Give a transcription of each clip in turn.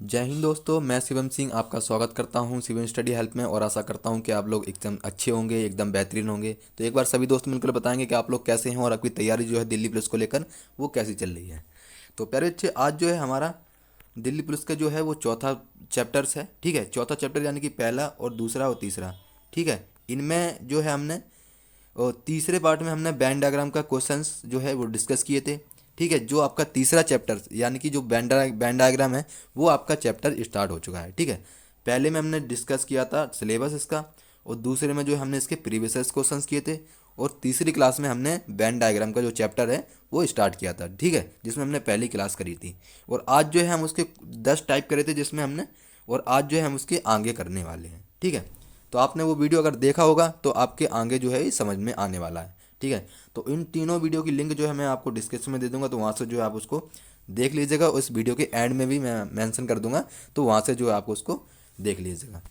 जय हिंद दोस्तों, मैं शिवम सिंह आपका स्वागत करता हूं शिवम स्टडी हेल्प में। और आशा करता हूं कि आप लोग एकदम अच्छे होंगे, एकदम बेहतरीन होंगे। तो एक बार सभी दोस्त मिलकर बताएंगे कि आप लोग कैसे हैं और आपकी तैयारी जो है दिल्ली पुलिस को लेकर वो कैसी चल रही है। तो प्यारे बच्चे, आज जो है हमारा दिल्ली पुलिस का जो है वो चौथा चैप्टर्स है। ठीक है, चौथा चैप्टर यानी कि पहला और दूसरा और तीसरा। ठीक है, इनमें जो है हमने और तीसरे पार्ट में हमने बैंड डायग्राम का क्वेश्चंस जो है वो डिस्कस किए थे। ठीक है, जो आपका तीसरा चैप्टर यानी कि जो बैंड डायग्राम है वो आपका चैप्टर स्टार्ट हो चुका है। ठीक है, पहले में हमने डिस्कस किया था सिलेबस इसका, और दूसरे में जो हमने इसके प्रीवियस क्वेश्चंस किए थे, और तीसरी क्लास में हमने बैंड डायग्राम का जो चैप्टर है वो स्टार्ट किया था। ठीक है, जिसमें हमने पहली क्लास करी थी। और आज जो है हम उसके 10 टाइप करे थे जिसमें हमने, और आज जो है हम उसके आगे करने वाले हैं। ठीक है, तो आपने वो वीडियो अगर देखा होगा तो आपके आगे जो है ये समझ में आने वाला है। ठीक है, तो इन तीनों वीडियो की लिंक जो है मैं आपको डिस्क्रिप्शन में दे दूंगा, तो वहाँ से जो है आप उसको देख लीजिएगा। उस वीडियो के एंड में भी मैं मेंशन कर दूंगा, तो वहाँ से जो है आप उसको देख लीजिएगा।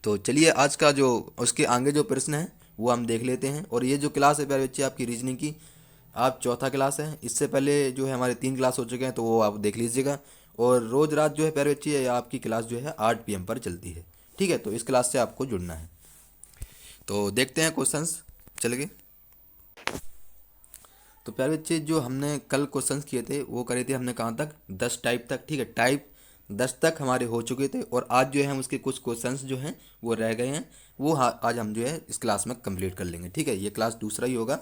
तो चलिए, आज का जो उसके आगे जो प्रश्न है वो हम देख लेते हैं। और ये जो क्लास है प्यारे बच्चे आपकी रीजनिंग की, आप चौथा क्लास है। इससे पहले जो है हमारे 3 क्लास हो चुके हैं, तो वो आप देख लीजिएगा। और रोज़ रात जो है प्यारे बच्चे ये आपकी क्लास जो है 8 PM पर चलती है। ठीक है, तो इस क्लास से आपको जुड़ना है। तो देखते हैं क्वेश्चंस, चल गए। तो प्यारे बच्चे, जो हमने कल क्वेश्चंस किए थे वो करे थे हमने कहाँ तक, 10 टाइप तक। ठीक है, टाइप 10 तक हमारे हो चुके थे, और आज जो है हम उसके कुछ क्वेश्चंस जो हैं वो रह गए हैं। वो आज हम जो है इस क्लास में कंप्लीट कर लेंगे। ठीक है, ये क्लास दूसरा ही होगा।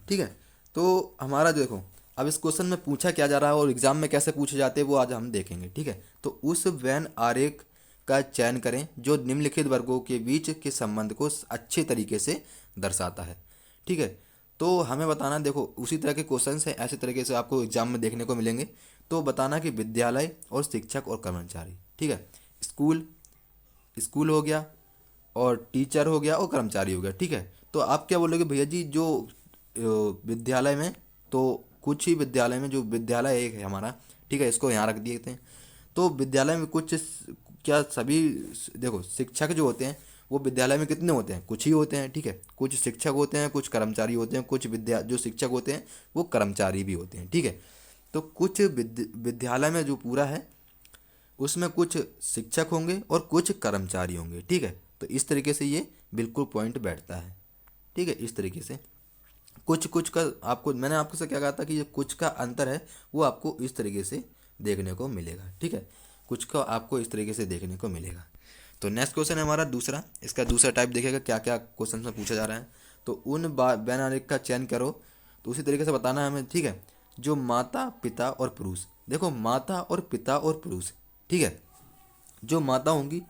ठीक है, तो हमारा जो देखो, अब इस क्वेश्चन में पूछा क्या जा रहा है और एग्जाम में कैसे पूछे जाते हैं वो आज हम देखेंगे। ठीक है, तो उस वेन आरेख का चयन करें जो निम्नलिखित वर्गों के बीच के संबंध को अच्छे तरीके से दर्शाता है। ठीक है, तो हमें बताना, देखो उसी तरह के क्वेश्चंस हैं, ऐसे तरीके से आपको एग्जाम में देखने को मिलेंगे। तो बताना कि विद्यालय और शिक्षक और कर्मचारी। ठीक है, स्कूल, स्कूल हो गया, और टीचर हो गया, और कर्मचारी हो गया। ठीक है, तो आप क्या बोलोगे भैया जी, जो विद्यालय में, तो कुछ ही विद्यालय में, जो विद्यालय एक है हमारा, ठीक है, इसको यहाँ रख दिए थे। तो विद्यालय में कुछ, क्या सभी, देखो शिक्षक जो होते हैं वो विद्यालय में कितने होते हैं, कुछ ही होते हैं। ठीक है, कुछ शिक्षक होते हैं, कुछ कर्मचारी होते हैं, कुछ जो शिक्षक होते हैं वो कर्मचारी भी होते हैं। ठीक है, तो कुछ विद्यालय में जो पूरा है उसमें कुछ शिक्षक होंगे और कुछ कर्मचारी होंगे। ठीक है, तो इस तरीके से ये बिल्कुल पॉइंट बैठता है। ठीक है, इस तरीके से कुछ कुछ का आपको, मैंने आपको से क्या कहा था कि ये कुछ का अंतर है वो आपको इस तरीके से देखने को मिलेगा। ठीक है, कुछ का आपको इस तरीके से देखने को मिलेगा। तो नेक्स्ट क्वेश्चन है हमारा दूसरा। इसका दूसरा टाइप देखेगा क्या क्या क्वेश्चन में पूछा जा रहा है। तो उन बैन आरेख का चयन करो, तो उसी तरीके से बताना है हमें। ठीक है, जो माता पिता और पुरुष, देखो माता और पिता और पुरुष। ठीक है, जो माता होंगी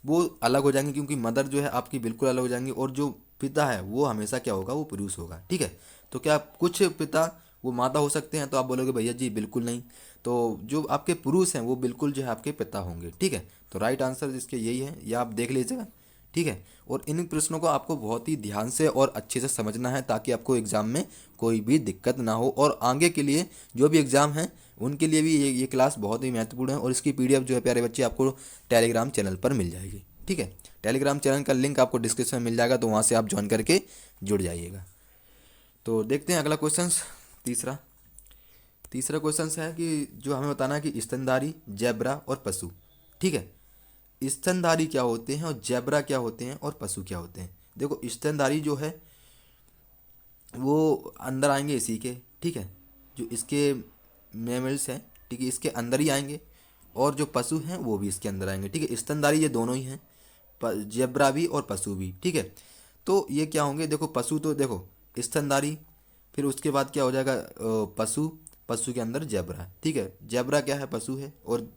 वो अलग हो जाएंगी, क्योंकि मदर जो है आपकी बिल्कुल अलग हो जाएंगी, और जो पिता है वो हमेशा क्या होगा, वो पुरुष होगा। ठीक है, तो क्या कुछ पिता वो माता हो सकते हैं, तो आप बोलोगे भैया जी बिल्कुल नहीं। तो जो आपके पुरुष हैं वो बिल्कुल जो है आपके पिता होंगे। ठीक है, तो राइट आंसर इसके यही है, ये आप देख लीजिएगा। ठीक है, और इन प्रश्नों को आपको बहुत ही ध्यान से और अच्छे से समझना है, ताकि आपको एग्ज़ाम में कोई भी दिक्कत ना हो, और आगे के लिए जो भी एग्ज़ाम हैं उनके लिए भी ये क्लास बहुत ही महत्वपूर्ण है। और इसकी PDF जो है प्यारे बच्चे आपको टेलीग्राम चैनल पर मिल जाएगी। ठीक है, टेलीग्राम चैनल का लिंक आपको डिस्क्रिप्शन में मिल जाएगा, तो वहाँ से आप ज्वाइन करके जुड़ जाइएगा। तो देखते हैं अगला क्वेश्चन, तीसरा। तीसरा क्वेश्चन है कि जो हमें बताना है कि स्तनधारी, जेब्रा और पशु। ठीक है, स्तनधारी क्या होते हैं और जेब्रा क्या होते हैं और पशु क्या होते हैं। देखो स्तनधारी जो है वो अंदर आएंगे इसी के। ठीक है, जो इसके मेमल्स हैं, ठीक है, इसके अंदर ही आएंगे, और जो पशु हैं वो भी इसके अंदर आएंगे। ठीक है, स्तनधारी ये दोनों ही हैं, जेब्रा भी और पशु भी। ठीक है, तो ये क्या होंगे, देखो पशु, तो देखो स्तनधारी, फिर उसके बाद क्या हो जाएगा पशु, पशु के अंदर जेब्रा। ठीक है, जेब्रा क्या है, पशु है, और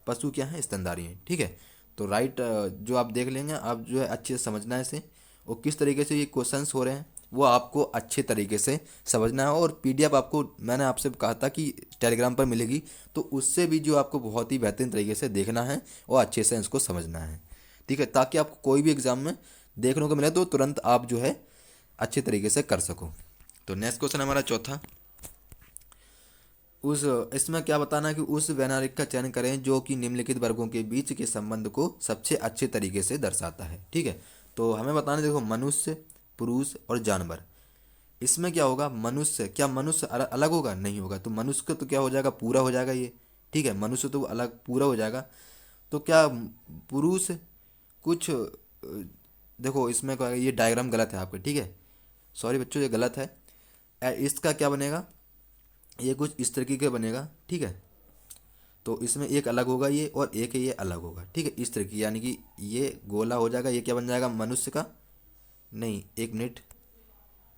पशु क्या है, स्तनधारी है। ठीक है, तो राइट जो आप देख लेंगे, आप जो है अच्छे से समझना है इसे, और किस तरीके से ये क्वेश्चंस हो रहे हैं वो आपको अच्छे तरीके से समझना है। और PDF आपको मैंने आपसे कहा था कि टेलीग्राम पर मिलेगी, तो उससे भी जो आपको बहुत ही बेहतरीन तरीके से देखना है और अच्छे से इसको समझना है। ठीक है, ताकि आपको कोई भी एग्ज़ाम में देखने को मिले तो तुरंत आप जो है अच्छे तरीके से कर सको। तो नेक्स्ट क्वेश्चन हमारा चौथा, उस इसमें क्या बताना है कि उस वैनारिक का चयन करें जो कि निम्नलिखित वर्गों के बीच के संबंध को सबसे अच्छे तरीके से दर्शाता है। ठीक है, तो हमें बताना है, देखो मनुष्य, पुरुष और जानवर। इसमें क्या होगा, मनुष्य, क्या मनुष्य अलग होगा, नहीं होगा, तो मनुष्य का तो क्या हो जाएगा, पूरा हो जाएगा ये। ठीक है, मनुष्य तो अलग पूरा हो जाएगा। तो क्या पुरुष कुछ देखो इसमें क्या है, ये डायग्राम गलत है आपके, ठीक है, सॉरी बच्चों ये गलत है। इसका क्या बनेगा, ये कुछ इस तरीके का बनेगा, ठीक है। तो इसमें एक अलग होगा ये और एक ये अलग होगा, ठीक है, इस तरीके यानी कि ये गोला हो जाएगा, ये क्या बन जाएगा मनुष्य का, नहीं एक मिनट,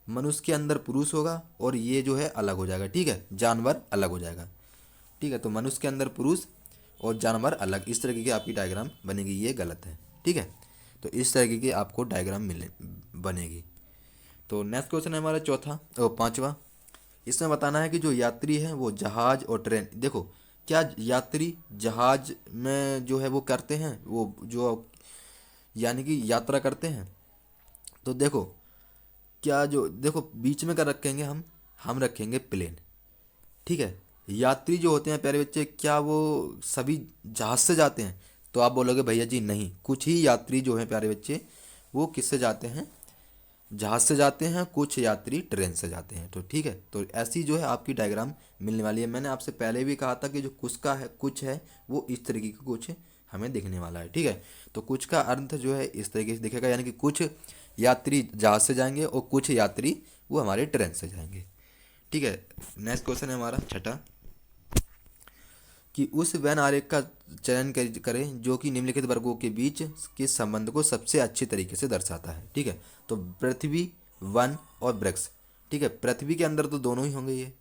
मनुष्य के अंदर पुरुष होगा और ये जो है अलग हो जाएगा, ठीक है, जानवर अलग हो जाएगा, ठीक है। तो मनुष्य के अंदर पुरुष और जानवर अलग, इस तरीके की आपकी डायग्राम बनेगी, ये गलत है, ठीक है। तो इस तरीके की आपको डायग्राम मिले बनेगी। तो नेक्स्ट क्वेश्चन है हमारा चौथा और पांचवा। इसमें बताना है कि जो यात्री है वो जहाज और ट्रेन, देखो क्या यात्री जहाज में जो है वो करते हैं, वो जो यानी कि यात्रा करते हैं। तो देखो क्या जो देखो बीच में क्या रखेंगे हम रखेंगे प्लेन, ठीक है। यात्री जो होते हैं प्यारे बच्चे, क्या वो सभी जहाज से जाते हैं? तो आप बोलोगे भैया जी नहीं, कुछ ही यात्री जो हैं प्यारे बच्चे वो किससे जाते हैं, जहाज से जाते हैं, कुछ यात्री ट्रेन से जाते हैं। तो ठीक है, तो ऐसी जो है आपकी डायग्राम मिलने वाली है। मैंने आपसे पहले भी कहा था कि जो कुछ का है कुछ है वो इस तरीके का कुछ हमें दिखने वाला है, ठीक है। तो कुछ का अर्थ जो है इस तरीके से दिखेगा, यानी कि कुछ यात्री जहाज से जाएंगे और कुछ यात्री वो हमारे ट्रेन से जाएंगे, ठीक है। नेक्स्ट क्वेश्चन है हमारा छठा, कि उस वैन आरेख का चयन करें जो कि निम्नलिखित वर्गों के बीच के संबंध को सबसे अच्छे तरीके से दर्शाता है, ठीक है। तो पृथ्वी, वन और वृक्ष, ठीक है। पृथ्वी के अंदर तो दोनों ही होंगे, ये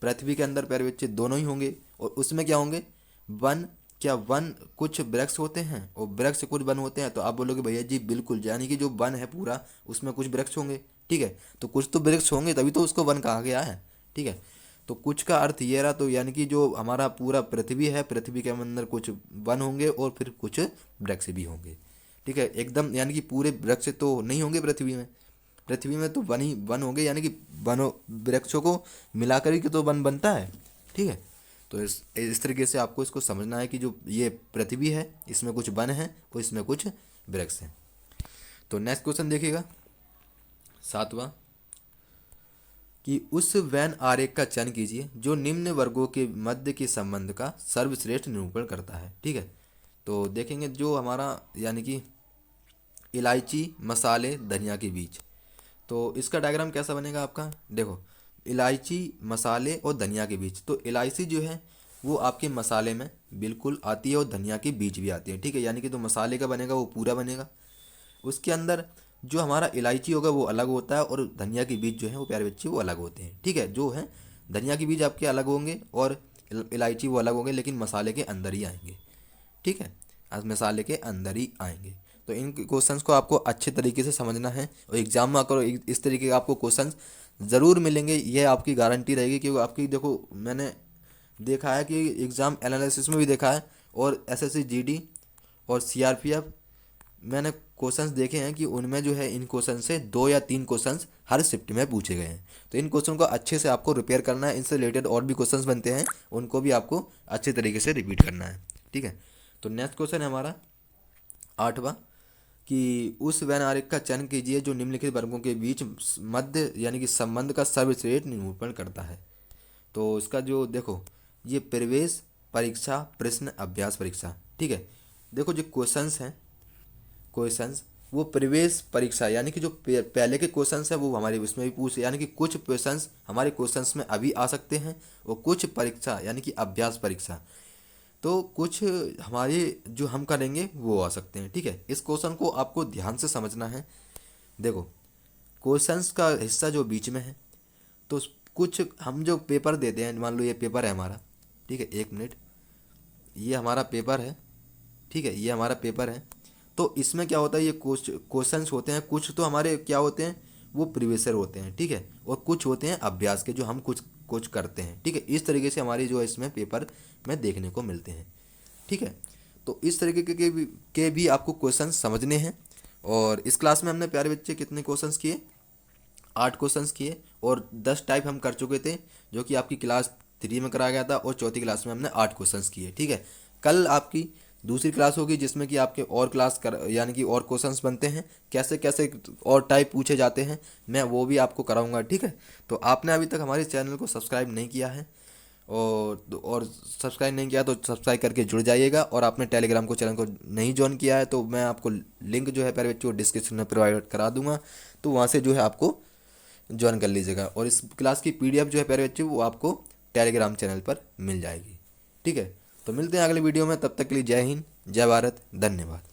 पृथ्वी के अंदर प्यारे बच्चे दोनों ही होंगे, और उसमें क्या होंगे वन, क्या वन कुछ वृक्ष होते हैं और वृक्ष कुछ वन होते हैं? तो आप बोलोगे भैया जी बिल्कुल, यानी कि जो वन है पूरा उसमें कुछ वृक्ष होंगे, ठीक है। तो कुछ तो वृक्ष होंगे तभी तो उसको वन कहा गया है, ठीक है। तो कुछ का अर्थ ये रहा, तो यानी कि जो हमारा पूरा पृथ्वी है, पृथ्वी के अंदर कुछ वन होंगे और फिर कुछ वृक्ष भी होंगे, ठीक है। एकदम यानी कि पूरे वृक्ष तो नहीं होंगे पृथ्वी में, पृथ्वी में तो वन ही वन होंगे, यानी कि वनों वृक्षों को मिलाकर ही तो वन बनता है, ठीक है। तो इस तरीके से आपको इसको समझना है कि जो ये पृथ्वी है इसमें कुछ वन है और इसमें कुछ वृक्ष हैं। तो नेक्स्ट क्वेश्चन देखिएगा सातवां, कि उस वैन आरेख का चयन कीजिए जो निम्न वर्गों के मध्य के संबंध का सर्वश्रेष्ठ निरूपण करता है, ठीक है। तो देखेंगे जो हमारा यानी कि इलायची, मसाले, धनिया के बीच, तो इसका डायग्राम कैसा बनेगा आपका, देखो इलायची, मसाले और धनिया के बीच। तो इलायची जो है वो आपके मसाले में बिल्कुल आती है और धनिया के बीच भी आती है, ठीक है। यानी कि तो मसाले का बनेगा वो पूरा बनेगा, उसके अंदर जो हमारा इलायची होगा वो अलग होता है और धनिया के बीज जो है वो प्यारे बच्चे वो अलग होते हैं, ठीक है। जो है धनिया के बीज आपके अलग होंगे और इलायची वो अलग होंगे, लेकिन मसाले के अंदर ही आएंगे, ठीक है, आज मसाले के अंदर ही आएंगे। तो इन क्वेश्चंस को आपको अच्छे तरीके से समझना है और एग्जाम में आकर इस तरीके के आपको क्वेश्चंस ज़रूर मिलेंगे, ये आपकी गारंटी रहेगी। क्योंकि आपकी देखो मैंने देखा है कि एग्ज़ाम एनालिसिस में भी देखा है और एसएससी जीडी और सीआरपीएफ मैंने क्वेश्चंस देखे हैं कि उनमें जो है इन क्वेश्चन से 2 या 3 क्वेश्चंस हर शिफ्ट में पूछे गए हैं। तो इन क्वेश्चन को अच्छे से आपको रिपेयर करना है, इनसे रिलेटेड और भी क्वेश्चंस बनते हैं उनको भी आपको अच्छे तरीके से रिपीट करना है, ठीक है। तो नेक्स्ट क्वेश्चन है हमारा आठवां, कि उस वैन आरेख का चयन कीजिए जो निम्नलिखित वर्गों के बीच मध्य यानी कि संबंध का सर्वश्रेष्ठ निरूपण करता है। तो इसका जो देखो ये प्रवेश परीक्षा, प्रश्न, अभ्यास परीक्षा, ठीक है। देखो जो क्वेश्चंस हैं, क्वेश्चंस वो प्रवेश परीक्षा यानी कि जो पहले के क्वेश्चंस है वो हमारे उसमें भी पूछ, यानी कि कुछ क्वेश्चंस हमारे क्वेश्चंस में अभी आ सकते हैं और कुछ परीक्षा यानी कि अभ्यास परीक्षा तो कुछ हमारे जो हम करेंगे वो आ सकते हैं, ठीक है। इस क्वेश्चन को आपको ध्यान से समझना है। देखो क्वेश्चंस का हिस्सा जो बीच में है, तो कुछ हम जो पेपर देते हैं, मान लो ये पेपर है हमारा, ठीक है, 1 मिनट, ये हमारा पेपर है, ठीक है, ये हमारा पेपर है। तो इसमें क्या होता है, ये क्वेश्चंस होते हैं, कुछ तो हमारे क्या होते हैं वो प्रीवियस ईयर होते हैं, ठीक है, और कुछ होते हैं अभ्यास के जो हम कुछ कुछ करते हैं, ठीक है। इस तरीके से हमारी जो है इसमें पेपर में देखने को मिलते हैं, ठीक है। तो इस तरीके के भी आपको क्वेश्चन समझने हैं। और इस क्लास में हमने प्यारे बच्चे कितने क्वेश्चंस किए, 8 क्वेश्चंस किए और 10 टाइप हम कर चुके थे जो कि आपकी क्लास 3 में कराया गया था और चौथी क्लास में हमने 8 क्वेश्चंस किए, ठीक है। कल आपकी दूसरी क्लास होगी जिसमें कि आपके और क्लास कर यानी कि और क्वेश्चंस बनते हैं, कैसे कैसे और टाइप पूछे जाते हैं, मैं वो भी आपको कराऊंगा, ठीक है। तो आपने अभी तक हमारे चैनल को सब्सक्राइब नहीं किया है और सब्सक्राइब नहीं किया तो सब्सक्राइब करके जुड़ जाइएगा। और आपने टेलीग्राम को चैनल को नहीं ज्वाइन किया है तो मैं आपको लिंक जो है प्यारे बच्चों डिस्क्रिप्शन में प्रोवाइड करा दूंगा, तो वहाँ से जो है आपको ज्वाइन कर लीजिएगा। और इस क्लास की पीडीएफ जो है प्यारे बच्चों वो आपको टेलीग्राम चैनल पर मिल जाएगी। ठीक है, तो मिलते हैं अगले वीडियो में, तब तक के लिए जय हिंद, जय भारत, धन्यवाद।